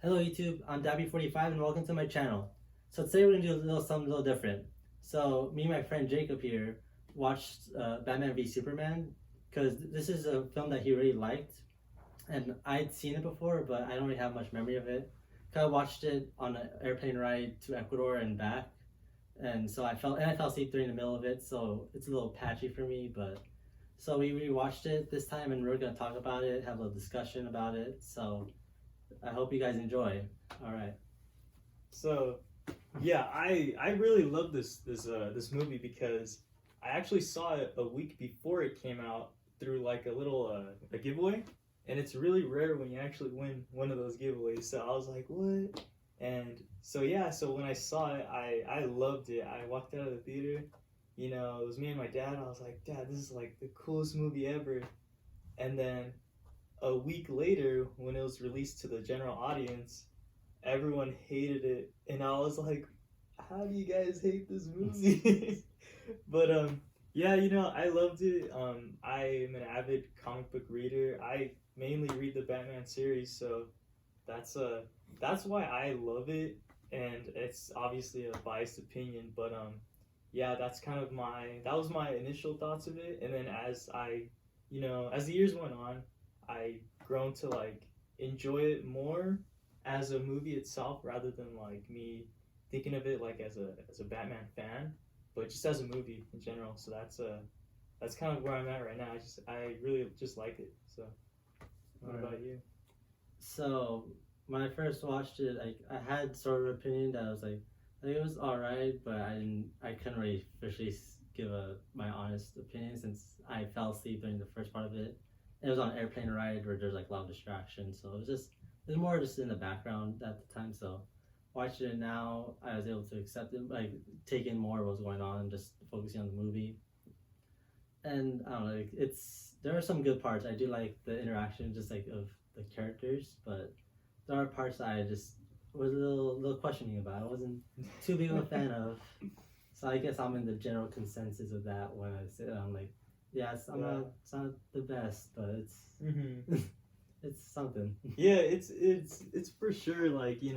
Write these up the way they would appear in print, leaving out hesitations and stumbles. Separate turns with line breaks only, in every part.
Hello YouTube, I'm Dapie45 and welcome to my channel. So today we're gonna do something a little different. So me and my friend Jacob here watched Batman v Superman because this is a film that he really liked, and I'd seen it before, but I don't really have much memory of it. Cause I watched it on an airplane ride to Ecuador and back, and so I fell asleep during the middle of it, so it's a little patchy for me. But so we rewatched it this time, and we're gonna talk about it, have a discussion about it. So I hope you guys enjoy. All right.
So, yeah, I really love this movie because I actually saw it a week before it came out through like a little a giveaway, and it's really rare when you actually win one of those giveaways. So I was like, what? And so yeah, so when I saw it, I loved it. I walked out of the theater, it was me and my dad. I was like, Dad, this is like the coolest movie ever. And then a week later, when it was released to the general audience, everyone hated it, and I was like, "How do you guys hate this movie?" But yeah, I loved it. I'm an avid comic book reader. I mainly read the Batman series, so that's uh that's why I love it, and it's obviously a biased opinion, but yeah, that was my initial thoughts of it, and then as the years went on, I grown to like enjoy it more as a movie itself rather than like me thinking of it like as a Batman fan, but just as a movie in general. So that's kind of where I'm at right now. I really just like it. So what about you?
So when I first watched it, I had sort of an opinion that I was like it was alright, but I couldn't really officially give my honest opinion since I fell asleep during the first part of it. It was on an airplane ride where there's like a lot of distractions, so it was more just in the background at the time. So watching it now, I was able to accept it, like take in more of what's going on, and just focusing on the movie. And I don't know, like, there are some good parts. I do like the interaction, just like of the characters, but there are parts that I just was a little questioning about. I wasn't too big of a fan of. So I guess I'm in the general consensus of that when I say I'm like, yes, it's not the best, but
Mm-hmm.
it's something.
Yeah, it's for sure like you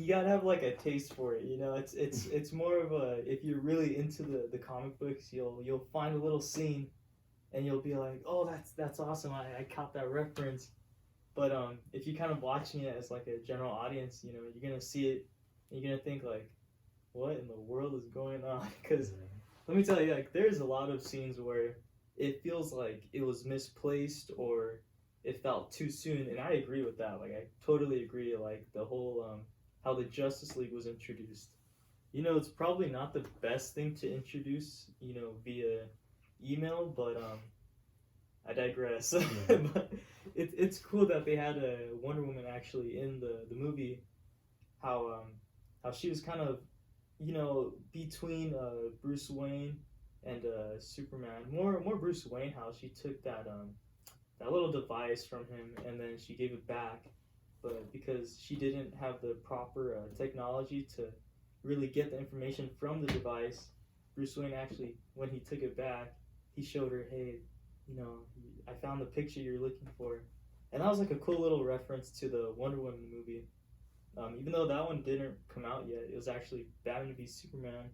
gotta have like a taste for it. It's more of a, if you're really into the comic books, you'll find a little scene and you'll be like, oh, that's awesome. I caught that reference. But if you're kind of watching it as like a general audience, you're gonna see it and you're gonna think like, what in the world is going on? Because let me tell you, like, there's a lot of scenes where it feels like it was misplaced or it felt too soon, and I agree with that. Like, I totally agree. Like the whole how the Justice League was introduced. It's probably not the best thing to introduce, via email, but I digress. But it's cool that they had a Wonder Woman actually in the movie. How she was kind of between Bruce Wayne and Superman. More Bruce Wayne. How she took that little device from him and then she gave it back, but because she didn't have the proper technology to really get the information from the device, Bruce Wayne actually, when he took it back, he showed her, hey, you know, I found the picture you're looking for, and that was like a cool little reference to the Wonder Woman movie. Even though that one didn't come out yet, it was actually Batman v Superman,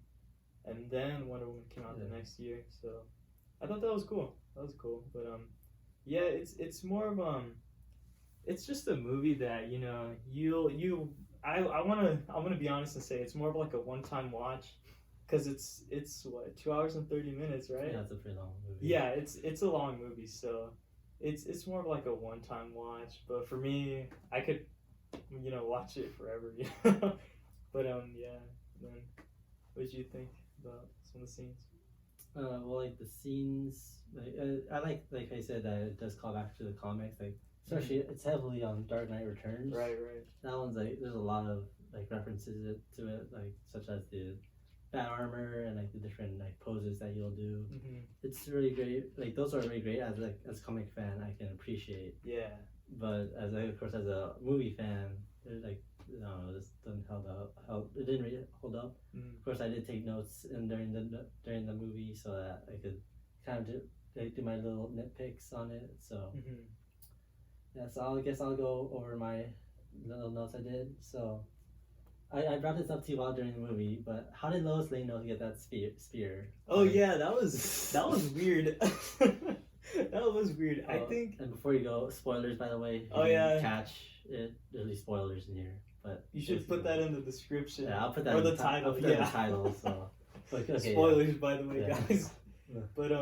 and then Wonder Woman came out the next year. So I thought that was cool. That was cool. But yeah, it's more of it's just a movie that I wanna be honest and say it's more of like a one time watch, because it's what, 2 hours and 30 minutes, right?
Yeah, it's a pretty long movie.
Yeah, it's a long movie, so it's more of like a one time watch. But for me, I could watch it forever, But yeah. Then what did you think about some of the scenes?
Well, like the scenes, I like I said, that it does call back to the comics, like especially it's heavily on Dark Knight Returns.
Right.
That one's like there's a lot of like references to it, like such as the bat armor and like the different like poses that you'll do.
Mm-hmm.
It's really great. Like those are really great as a comic fan. I can appreciate.
Yeah.
But of course as a movie fan, like no, this doesn't it didn't really hold up.
Mm-hmm.
Of course, I did take notes during the movie so that I could kind of do my little nitpicks on it. So
Mm-hmm.
yeah, so I guess I'll go over my little notes I did. So I brought this up to you while during the movie, but how did Lois Lane know to get that spear?
Oh yeah, that was weird. That was weird. I think.
And before you go, spoilers by the way. If you
Oh,
didn't
yeah.
catch it. There's really spoilers in here, but
You should put that in the description.
Yeah, I'll put that
or
in
the
the
title.
I'll put that in the title. So okay,
spoilers by the way,
Yeah.
guys.
Yeah.
But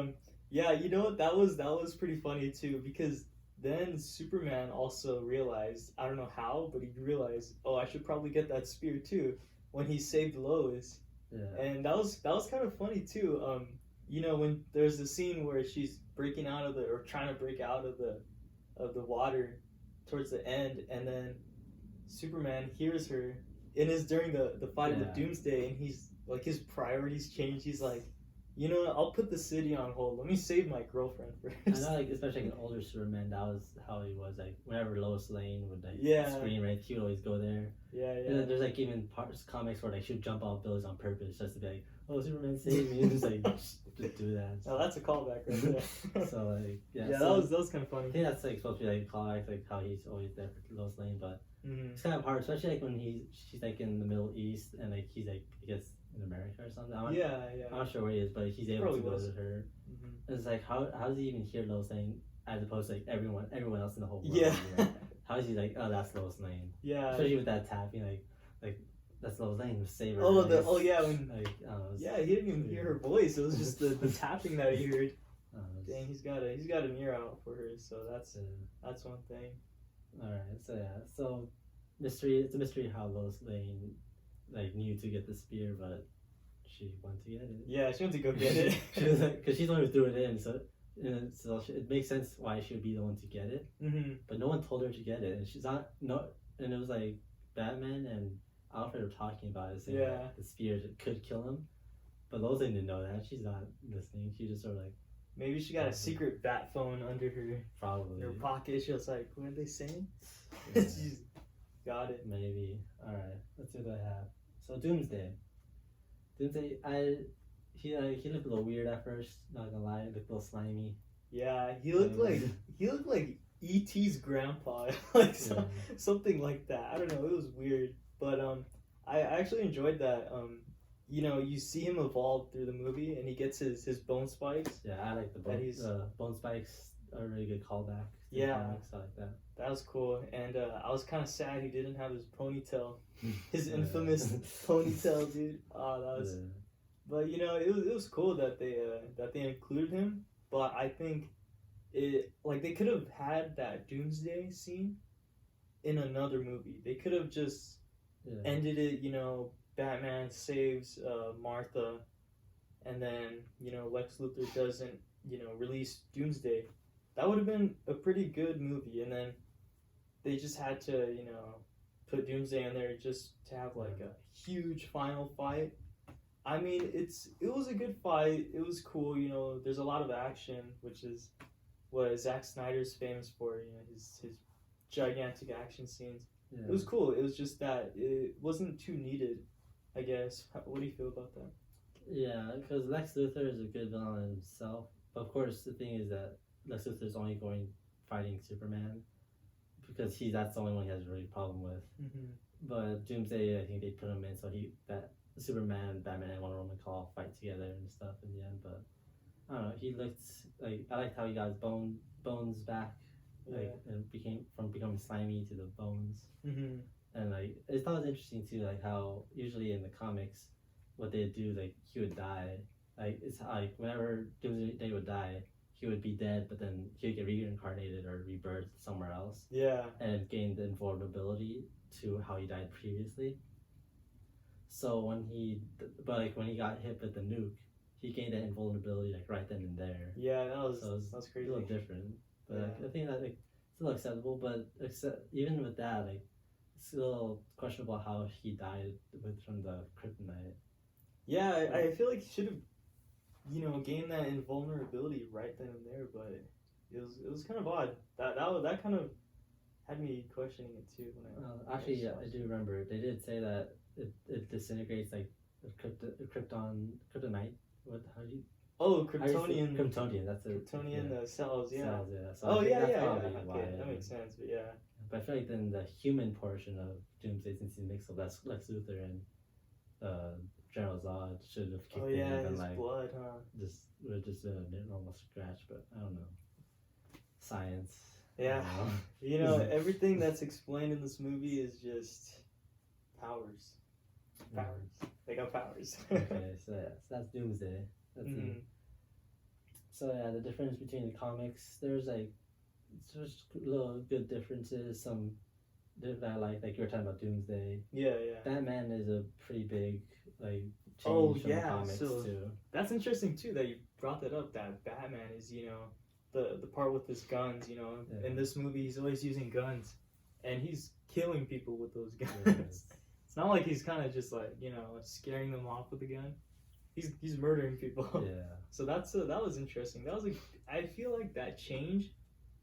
yeah, you know what? That was pretty funny too, because then Superman also realized, I don't know how, but he realized, oh, I should probably get that spear too, when he saved Lois.
Yeah.
And that was kind of funny too. You know, when there's the scene where she's breaking out of or trying to break out of the water towards the end, and then Superman hears her, and it's during the fight of the Doomsday, and he's like, his priorities change. He's like, you know what, I'll put the city on hold. Let me save my girlfriend first.
I know, like, especially like an older Superman, that was how he was. Like, whenever Lois Lane would like scream, right, he would always go there.
Yeah.
And then there's like even parts comics where like she would jump off buildings on purpose just to be like, "Oh, Superman saved me," and just like just do that.
Oh, that's a callback right there.
So like
yeah,
so,
that was kind of funny.
I think that's like supposed to be like a callback, like how he's always there for Lois Lane, but it's kind of hard, especially like when she's like in the Middle East and like he's like I guess in America or something. I'm not sure where he is, but he's able to go to her. It's like how does he even hear Lois Lane as opposed to like everyone else in the whole world?
Yeah.
Right? How is he like, oh, that's Lois Lane?
Yeah.
Especially with that tapping, like that's Lois Lane, save her.
Oh yeah, when
like
he didn't even hear her voice. It was just the tapping that he heard. Dang, he's got an ear out for her, so that's one thing.
All right, so so mystery. It's a mystery how Lois Lane like knew to get the spear, but she wanted to get it.
Yeah, she went to go get it.
She was like, because she's the one who threw it in, so it makes sense why she would be the one to get it. But no one told her to get it, and she's not and it was like Batman and Alfred were talking about it, saying that the spear could kill him, but Lois Lane didn't know that. She's not listening. She just sort of like.
Maybe she got a secret bat phone under her pocket. She was like, "What are they saying?"
Yeah.
She's got it.
Maybe. All right. Let's see what I have. So Doomsday, he looked a little weird at first. Not gonna lie, he looked a little slimy.
Yeah, he looked like E.T.'s grandpa, like something like that. I don't know. It was weird, but I actually enjoyed that. You know, you see him evolve through the movie, and he gets his bone spikes.
Yeah, I like the bone spikes. Are a really good callback.
Yeah,
comics, I like that.
That was cool, and I was kind of sad he didn't have his ponytail, his infamous ponytail, dude. Oh, that was. But you know, it was cool that they included him. But I think they could have had that Doomsday scene in another movie. They could have just ended it. You know, Batman saves Martha, and then Lex Luthor doesn't release Doomsday. That would have been a pretty good movie, and then they just had to put Doomsday in there just to have like a huge final fight. I mean, it was a good fight. It was cool. There's a lot of action, which is what Zack Snyder's famous for. His gigantic action scenes. Yeah. It was cool. It was just that it wasn't too needed, I guess. What do you feel about that?
Yeah, because Lex Luthor is a good villain himself. But of course, the thing is that Lex Luthor is only fighting Superman because that's the only one he has a really problem with. But Doomsday, I think they put him in so that Superman, Batman, and Wonder Woman can all fight together and stuff in the end. But I don't know. He looked like I liked how he got his bones back, and becoming slimy to the bones. And like I thought it was interesting too, like how usually in the comics, what they do, like he would die. Like it's like whenever Doomsday would die, he would be dead, but then he would get reincarnated or rebirthed somewhere else.
Yeah. And
gain the invulnerability to how he died previously. So when he got hit with the nuke, he gained that invulnerability like right then and there.
Yeah, that's crazy.
A little different, but I think that like still acceptable. But even with that, like it's a little questionable how he died from the kryptonite.
Yeah, I feel like he should have, gained that invulnerability right then and there, but it was kind of odd. That kind of had me questioning it too.
I do remember they did say that it disintegrates like kryptonite.
Kryptonian.
That's it.
Kryptonian cells. Yeah.
Cells, yeah. So
Okay,
that makes sense. But But I feel like then the human portion of Doomsday, since he mixed up Lex Luthor and General Zod, should have kicked
Oh
in
yeah,
and
his
like
blood, huh?
just a normal scratch. But I don't know. Science.
Yeah.
I don't know.
You know, everything that's explained in this movie is just powers. Powers. They got powers.
Okay, so yeah, so that's Doomsday. That's
Mhm.
So yeah, the difference between the comics, there's like just little good differences. Some that I like you were talking about Doomsday.
Yeah, yeah.
Batman is a pretty big like change
Oh,
from
yeah,
the comics
so-
too.
That's interesting too that you brought that up. That Batman is, you know, the part with his guns. You know,
Yeah.
in this movie he's always using guns, and he's killing people with those guns.
Yeah.
It's not like he's kind of just like, you know, scaring them off with a gun. He's murdering people.
Yeah.
So that was interesting. That was like, I feel like that change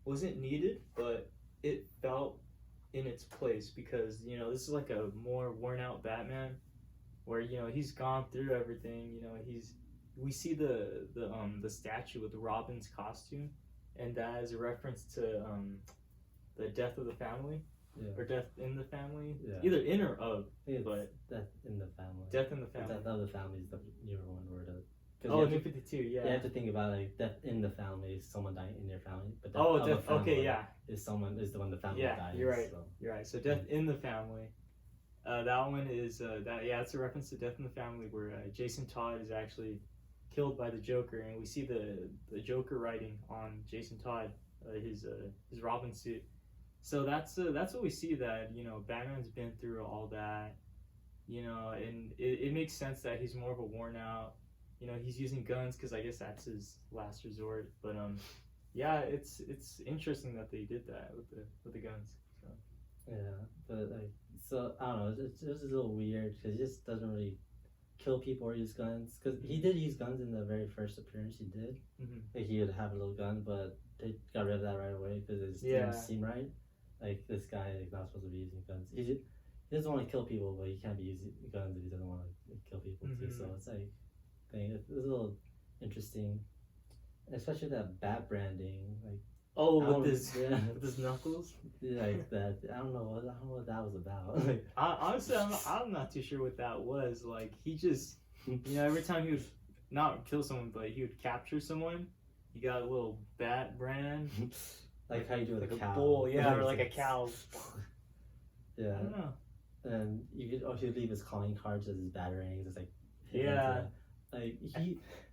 wasn't needed, but it felt in its place because, you know, this is like a more worn out Batman, where, you know, he's gone through everything. You know, we see the statue with Robin's costume, and that is a reference to the death of the family.
Yeah.
Or death in the family.
Yeah.
Either in or of.
I think it's
But-
Death in the Family.
Death in the family.
Death of the Family is the newer one word.
Oh, New 52, yeah.
You have to think about like death in the family is someone dying in your family, but death
Oh,
of a
death.
family
Okay, yeah.
is the one the family
Yeah,
dies.
you're right.
So.
You're right. So death in the family. That one is it's a reference to Death in the Family, where Jason Todd is actually killed by the Joker, and we see the Joker writing on Jason Todd, his Robin suit. So that's what we see, that, you know, Batman's been through all that, you know, and it makes sense that he's more of a worn out. You know, he's using guns because I guess that's his last resort. But yeah, it's interesting that they did that with the guns. So.
Yeah, but like, so I don't know. It's just a little weird because he just doesn't really kill people or use guns. Because he did use guns in the very first appearance he did.
Mm-hmm.
Like he would have a little gun, but they got rid of that right away because it just
Yeah.
didn't seem right. Like this guy like not supposed to be using guns. He doesn't want to kill people, but he can't be using guns if he doesn't want to kill people too.
Mhm.
So it's like, it's a little interesting, especially that bat branding. Like
Oh,
I
with
don't-
his
yeah.
with his knuckles.
like that. I don't know what that was about. Like,
Honestly, I'm not too sure what that was. Like, he just, you know, every time he would not kill someone, but he would capture someone, he got a little bat brand,
like how you do with
like
a
a
cow.
bull, yeah, or like a cow. I
Yeah,
don't know.
and you could also leave his calling cards as his batarangs. It's like
Yeah.
like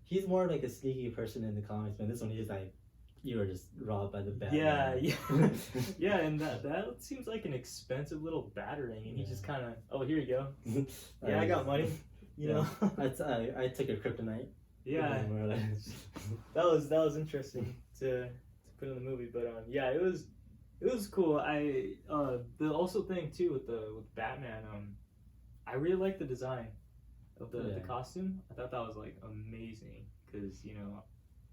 he's more like a sneaky person in the comics, man. This one he's like, you were just robbed by the bat.
Yeah, yeah, yeah, and that seems like an expensive little battering, and he just kind of, oh, here you go. Yeah, I got money. You know.
I took a kryptonite.
Yeah.
More or less.
That was interesting to put in the movie, but yeah, it was cool. The also thing too with Batman, I really like the design of the
Yeah.
costume. I thought that was like amazing because, you know,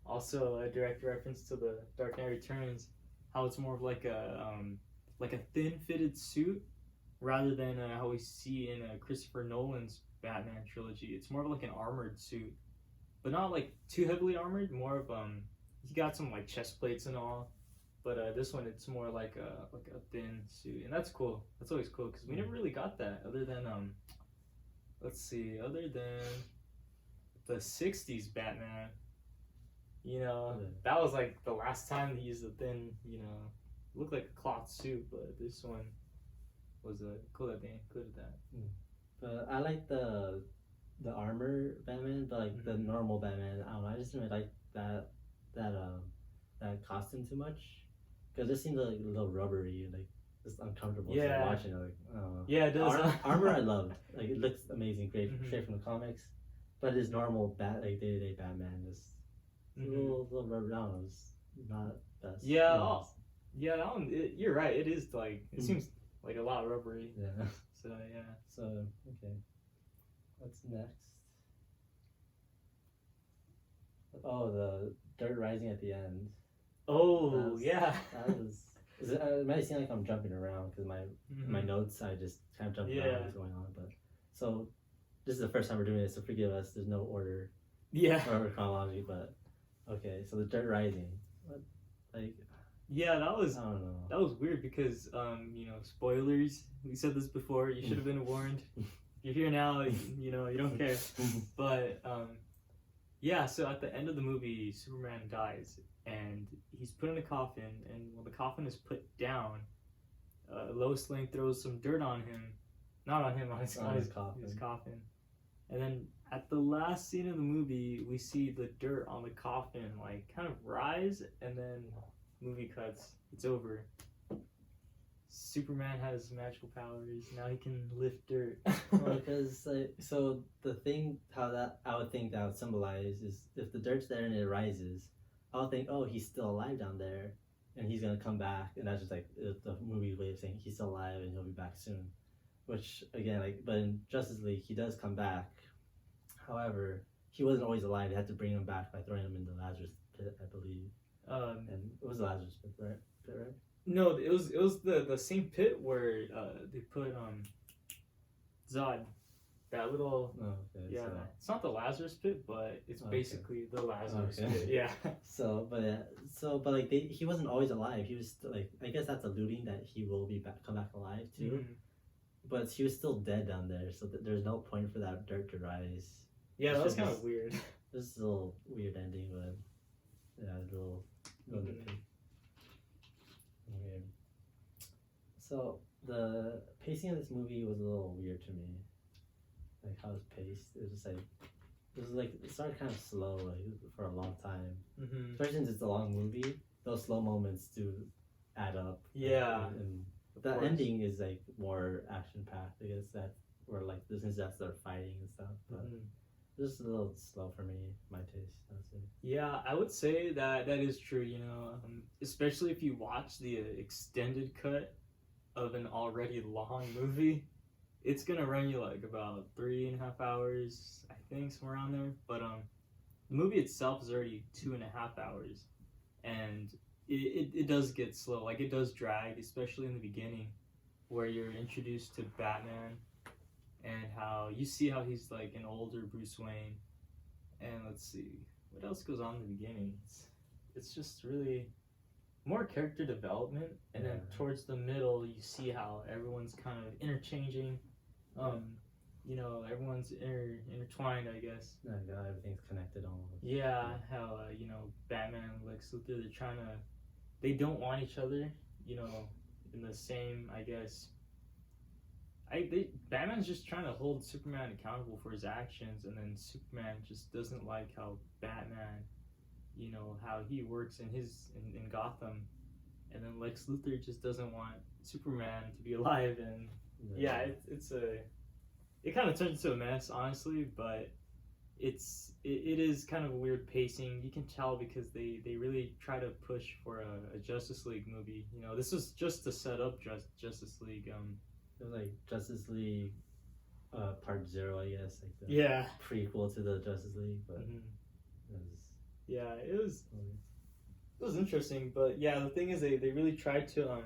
also a direct reference to the Dark Knight Returns, how it's more of like a thin fitted suit rather than how we see in Christopher Nolan's Batman trilogy. It's more of like an armored suit, but not like too heavily armored. More of he got some like chest plates and all, but this one it's more like a thin suit, and that's cool. That's always cool because we never really got that other than other than the '60s Batman. You know,
Yeah.
that was like the last time he used a thin, you know, looked like a cloth suit, but this one was cool that they included that.
But I like the armor Batman, but like the normal Batman, I don't know. I just didn't really like that costume too much because it seemed like a little rubbery, like just uncomfortable.
Yeah.
To watching it, like I don't know.
Yeah, it does.
Armor I loved. Like it looks amazing, great
Mhm.
straight from the comics. But his normal day-to-day Batman is a little rubber. I don't know. It's not best.
Yeah,
Not
oh.
best.
Yeah, that one. You're right. It is like it
Mhm.
seems like a lot rubbery.
Yeah.
So yeah.
So okay, what's next? Oh, the dirt rising at the end.
Oh
That's-
yeah.
That was. It might seem like I'm jumping around because my
Mhm.
notes I just kind of jumped around
Yeah.
what's going on. But so this is the first time we're doing this, so forgive us. There's no order
Yeah.
or chronology, but okay. So the dirt rising, what, like
Yeah,
I don't know.
that was weird because spoilers. We said this before. You should have been warned. You're here now. You know you don't care. But yeah. So at the end of the movie, Superman dies, and he's put in a coffin. And when the coffin is put down, Lois Lane throws some dirt on him. Not on him, on his coffin. And then at the last scene of the movie, we see the dirt on the coffin like kind of rise, and then movie cuts. It's over. Superman has magical powers. Now he can lift dirt.
Well, because so the thing how that I would think that would symbolize is if the dirt's there and it rises, I'll think, oh, he's still alive down there, and he's gonna come back, and that's just like the movie's way of saying he's still alive and he'll be back soon. Which again, like, but in Justice League, he does come back. However, he wasn't always alive. They had to bring him back by throwing him in the Lazarus pit, I believe. And it was the Lazarus pit, right?
No, it was the same pit where they put Zod. That little
Okay, so.
It's not the Lazarus pit, but it's basically the Lazarus pit. Yeah.
But like he wasn't always alive. He was still, like, I guess that's alluding that he will come back alive too.
Mm-hmm.
But he was still dead down there, so there's no point for that dirt to rise.
Yeah, that was kind of weird.
This is a little weird ending, but yeah, a little weird. So the pacing of this movie was a little weird to me, like how it's paced. It was like it started kind of slow, like, for a long time.
Mm-hmm.
Especially since it's a long movie, those slow moments do add up.
Yeah.
And the ending is like more action packed. I guess that where like since that's their fighting and stuff, but. Just a little slow for me, my taste, I would say.
Yeah, I would say that is true, especially if you watch the extended cut of an already long movie. It's gonna run you like about 3.5 hours, I think, somewhere around there. But the movie itself is already 2.5 hours, and it does get slow. Like, it does drag, especially in the beginning, where you're introduced to Batman. And how you see how he's like an older Bruce Wayne, and let's see what else goes on in the beginning. It's just really more character development, and then towards the middle you see how everyone's kind of interchanging. Everyone's intertwined, I guess.
Yeah, everything's connected almost.
Yeah, how Batman and Lex Luthor, they don't want each other. In the same, I guess. Batman's just trying to hold Superman accountable for his actions, and then Superman just doesn't like how Batman, how he works in Gotham, and then Lex Luthor just doesn't want Superman to be alive, and it kind of turns into a mess, honestly, but it is kind of a weird pacing. You can tell because they really try to push for a Justice League movie. This was just to set up Justice League.
It was like Justice League Part 0, I guess, like the prequel to the Justice League, but
it was interesting. But yeah, the thing is they really tried to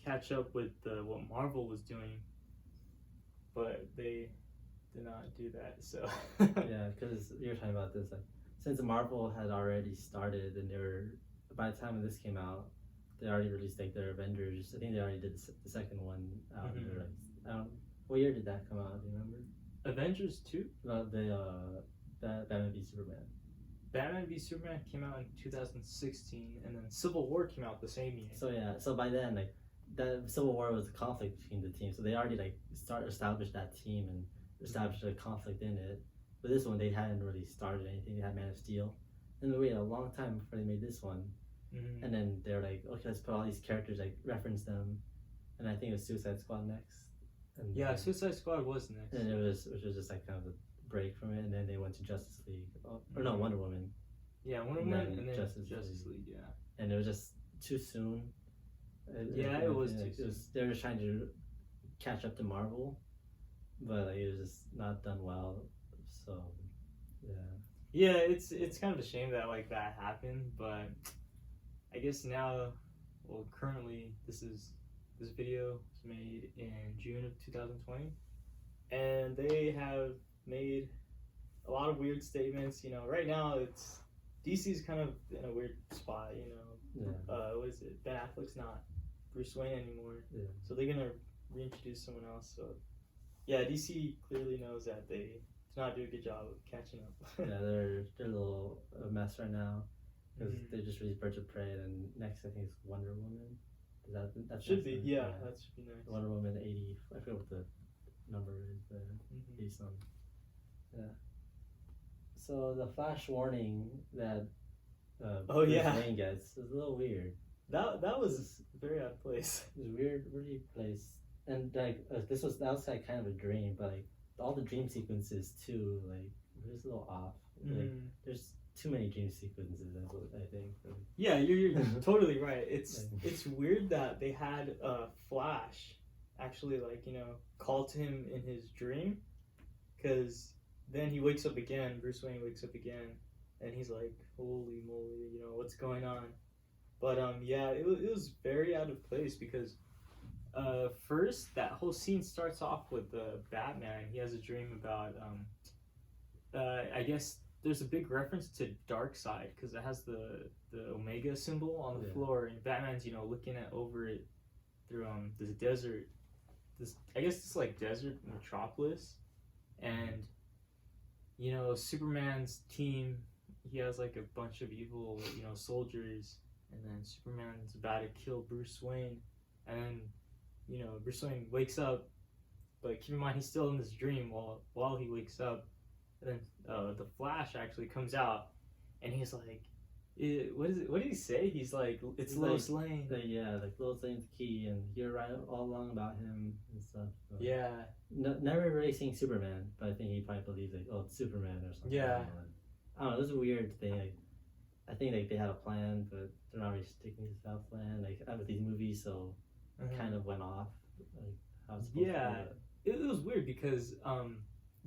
catch up with what Marvel was doing, but they did not do that. So
yeah, because you're talking about this, like, since Marvel had already started, and by the time this came out, they already released like their Avengers. I think they already did the second one out. Mm-hmm. What year did that come out? Do you remember?
Avengers 2?
No, Batman v Superman.
Batman v Superman came out in 2016, and then Civil War came out the same year.
So by then, like, that Civil War was a conflict between the teams. So they already like established that team and established a conflict in it. But this one, they hadn't really started anything. They had Man of Steel, and they waited a long time before they made this one. Mm-hmm. And then they're like, okay, let's put all these characters, like, reference them, and I think it was Suicide Squad next. And
Suicide Squad was next.
And which was just like kind of a break from it, and then they went to Justice League, Wonder Woman.
Yeah, Wonder Woman, and then Justice League. Yeah.
And it was just too soon.
It was too soon.
They were trying to catch up to Marvel, but like, it was just not done well. So
yeah, it's kind of a shame that like that happened, but. I guess now, currently this video was made in June of 2020, and they have made a lot of weird statements. Right now DC's kind of in a weird spot. What is it? Ben Affleck's not Bruce Wayne anymore.
Yeah.
So they're gonna reintroduce someone else. So yeah, DC clearly knows that they do not do a good job of catching up.
Yeah, they're a little a mess right now because they just released Birds of Prey, and next I think it's Wonder Woman. That
should be
next?
yeah, that should be nice.
Wonder Woman 80. I forget what the number is, but 80 some. Yeah. So the flash warning that Bruce Wayne gets is a little weird.
That was very out of place.
It was weirdly placed, and like that was like kind of a dream, but like all the dream sequences too, like it was a little off. Like, there's too many dream sequences. I think.
Yeah, you're totally right. It's weird that they had Flash actually call to him in his dream, because then he wakes up again. Bruce Wayne wakes up again, and he's like, "Holy moly, what's going on?" But yeah, it was very out of place because first that whole scene starts off with Batman. He has a dream about I guess there's a big reference to Darkseid because it has the Omega symbol on the floor, and Batman's looking over it through this desert, I guess it's like desert metropolis, and Superman's team, he has like a bunch of evil soldiers, and then Superman's about to kill Bruce Wayne, and then Bruce Wayne wakes up, but keep in mind he's still in this dream while he wakes up, and then the Flash actually comes out, and he's like, what did he say? He's like, it's Lois Lane.
Like Lois Lane's key, and you're right all along about him and stuff. So.
Yeah.
Never really seen Superman, but I think he probably believes like, oh, it's Superman or something.
Yeah.
I don't know. This is a weird thing. Like, I think like they had a plan, but they're not really sticking to that plan. Like with these movies, so it kind of went off. Like how it's supposed to be.
It was weird because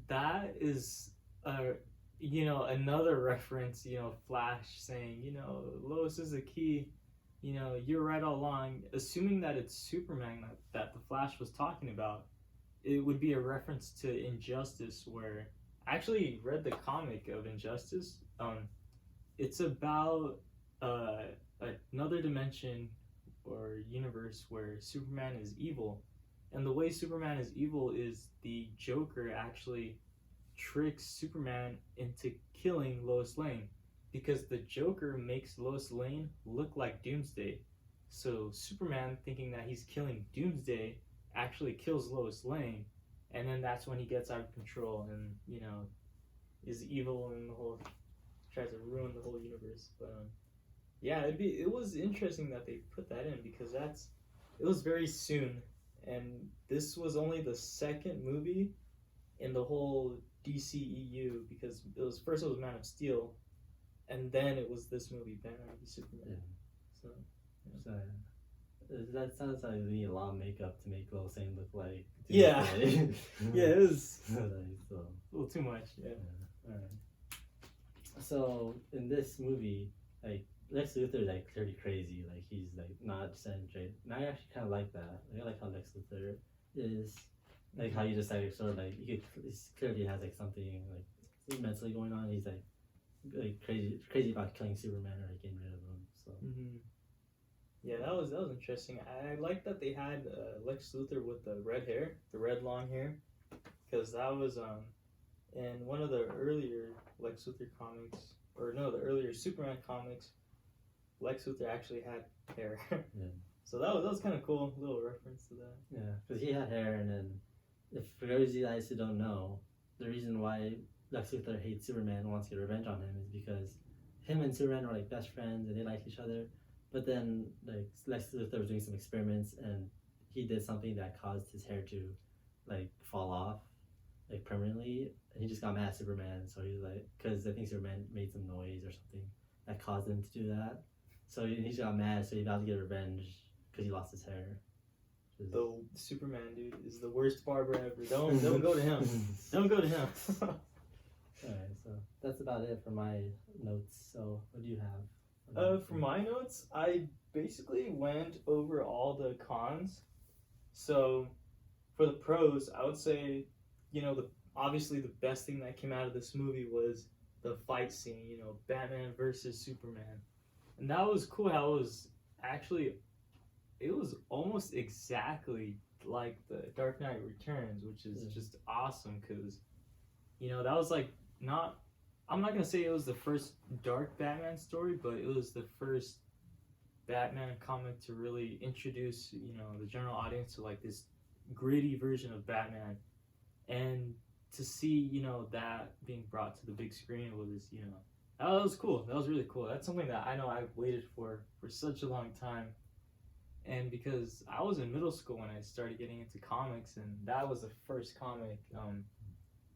that is another reference, Flash saying, Lois is the key, you're right all along, assuming that it's Superman that the Flash was talking about. It would be a reference to Injustice, where I actually read the comic of Injustice. It's about another dimension or universe where Superman is evil, and the way Superman is evil is the Joker actually tricks Superman into killing Lois Lane, because the Joker makes Lois Lane look like Doomsday. So Superman, thinking that he's killing Doomsday, actually kills Lois Lane, and then that's when he gets out of control and is evil and tries to ruin the whole universe. But yeah, it was interesting that they put that in, because it was very soon, and this was only the second movie in the whole DCEU, because it was Man of Steel, and then it was this movie, Batman v Superman. So
that sounds like you need a lot of makeup to make Lois Lane look like.
Yeah, it was
a
little too much. Yeah.
All right. So in this movie, like Lex Luthor is like clearly crazy. Like he's like not centric. And I actually kind of like that. I like how Lex Luthor is. Like how you just like sort of like he clearly has like something like mentally going on. He's like crazy about killing Superman or like getting rid of him. So
yeah, that was interesting. I like that they had Lex Luthor with the red long hair, because that was in one of the earlier Lex Luthor comics, or no, the earlier Superman comics. Lex Luthor actually had hair. So that was kind of cool, little reference to that.
Yeah, because he had hair, and then. If for those of you guys who don't know, the reason why Lex Luthor hates Superman and wants to get revenge on him is because him and Superman were like best friends and they liked each other. But then like Lex Luthor was doing some experiments and he did something that caused his hair to like fall off like permanently, and he just got mad at Superman. So he was like, because I think Superman made some noise or something that caused him to do that. So he just got mad. So he vowed to get revenge because he lost his hair.
The Superman dude is the worst barber ever. Don't go to him. Don't go to him.
Alright, so that's about it for my notes. So what do you have?
For my notes, I basically went over all the cons. So for the pros, I would say, obviously the best thing that came out of this movie was the fight scene. Batman versus Superman. And that was cool how it was actually, it was almost exactly like the Dark Knight Returns, which is just awesome because, you know, that was like not, I'm not gonna say it was the first dark Batman story, but it was the first Batman comic to really introduce, you know, the general audience to like this gritty version of Batman, and to see, you know, that being brought to the big screen was, you know, that was cool. That was really cool. That's something that I know I've waited for such a long time. And because I was in middle school when I started getting into comics, and that was the first comic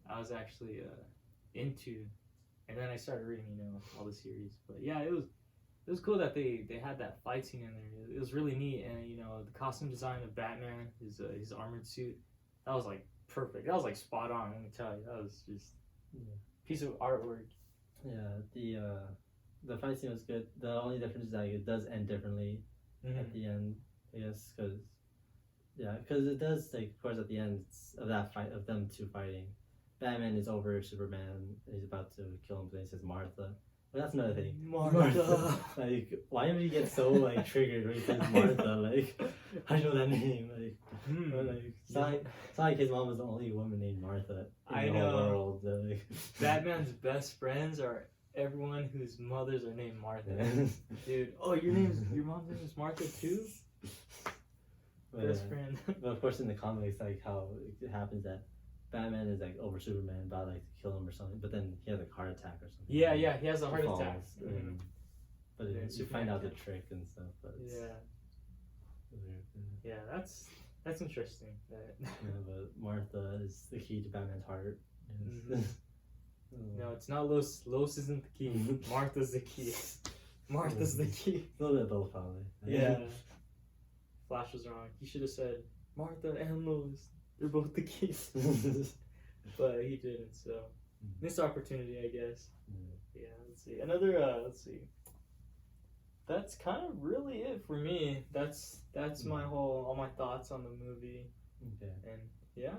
I was actually into, and then I started reading, you know, all the series. But yeah, it was cool that they had that fight scene in there. It was really neat, and you know, the costume design of Batman, his armored suit, that was like perfect. That was like spot on. Let me tell you, that was just a piece of artwork.
Yeah, the fight scene was good. The only difference is that it does end differently at the end, I guess, because it does, like, of course, at the end of that fight, of them two fighting, Batman is over Superman, and he's about to kill him, but he says Martha. But that's another thing.
Martha.
Like, why would he get so, like, triggered when he says Martha? Like, I know that name. Like, it's not like his mom was the only woman named Martha in the whole world. Like.
Batman's best friends are everyone whose mothers are named Martha. Dude, oh, your mom's name is Martha too? Best friend.
But of course, in the comics, like, how it happens that Batman is like over Superman, about like to kill him or something, but then he has like a heart attack or something.
Yeah, he has a heart attack.
But you find out the trick and stuff. But
yeah, that's interesting.
Yeah, but Martha is the key to Batman's heart.
No, it's not Los. Los isn't the key. Martha's the key. Martha's the key.
A little bit of both, probably.
Yeah. Flash was wrong. He should have said Martha and Lois. They're both the keys. But he didn't, so missed opportunity, I guess. Yeah, let's see. Let's see. That's kind of really it for me. That's my all my thoughts on the movie.
Okay.
And yeah.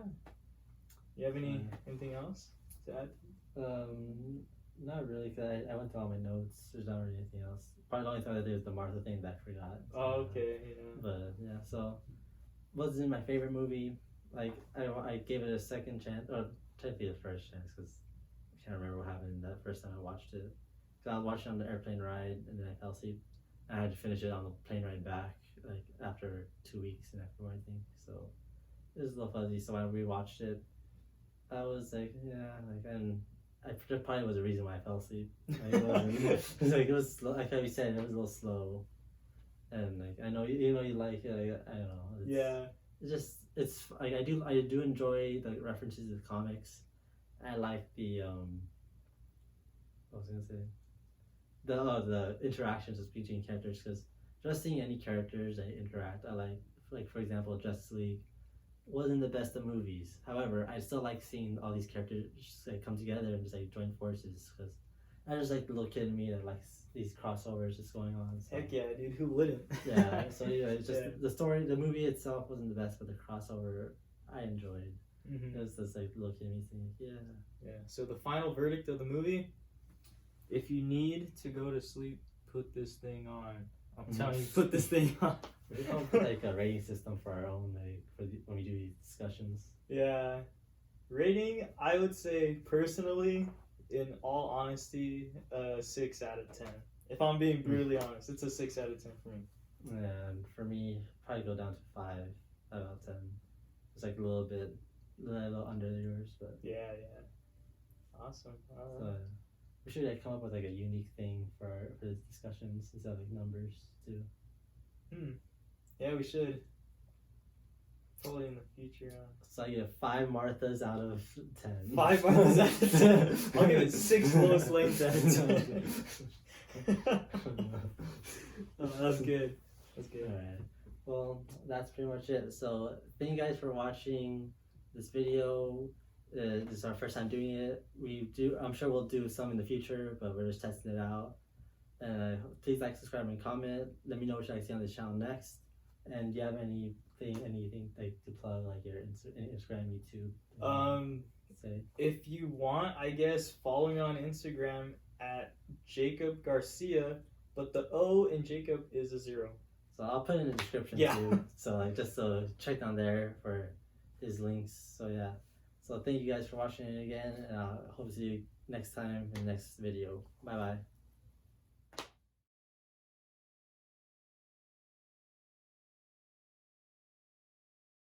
You have anything else to add?
Not really, because I went through all my notes. There's not really anything else. Probably the only thing I did was the Martha thing that I forgot. So,
oh, okay. Yeah.
But yeah, so wasn't my favorite movie. Like, I gave it a second chance, or technically the first chance, because I can't remember what happened that first time I watched it. Because I was watching it on the airplane ride, and then I fell asleep. I had to finish it on the plane ride back, like after 2 weeks and after I think. So it was a little fuzzy. So when I rewatched it, I was like, yeah, like, and that probably was the reason why I fell asleep. Like, it was slow, like how you said, it was a little slow. And like, I know you like it. Like, I don't know. It's like I do enjoy the references to the comics. I like the what was I gonna say, the interactions between characters, because just seeing any characters that interact, I like for example, Justice League wasn't the best of movies. However, I still like seeing all these characters just, like, come together and just like join forces, because I just like the little kid in me that likes these crossovers just going on. So.
Heck yeah, dude! Who wouldn't?
Yeah. So yeah, it's just the story, the movie itself wasn't the best, but the crossover I enjoyed. It was just like little kid in me saying, yeah.
So the final verdict of the movie: if you need to go to sleep, put this thing on. I'm telling you, put this thing on.
We don't put like a rating system for our own, like when we do these discussions.
Yeah, rating, I would say personally, in all honesty, 6 out of 10. If I'm being brutally honest, it's a 6 out of 10 for me.
And for me, probably go down to 5 out of 10. It's like a little under yours, but
yeah. Awesome.
So we should like come up with like a unique thing for the discussions instead of like numbers too.
Yeah, we should. Probably in the future.
So I get 5 Marthas out of 10.
5 Marthas out of 10. I'll give it 6 Lois Lanes out of 10. That's good.
Alright. Well, that's pretty much it. So thank you guys for watching this video. This is our first time doing it. I'm sure we'll do some in the future, but we're just testing it out. Please like, subscribe, and comment. Let me know what you like to see on this channel next. And do you have anything like to plug, like your Instagram, YouTube? Say.
If you want, I guess, follow me on Instagram at Jacob Garcia but the O in Jacob is a 0.
So I'll put it in the description
Yeah.
too. So like just so check down there for his links. So yeah. So thank you guys for watching it again, and I hope to see you next time in the next video. Bye bye.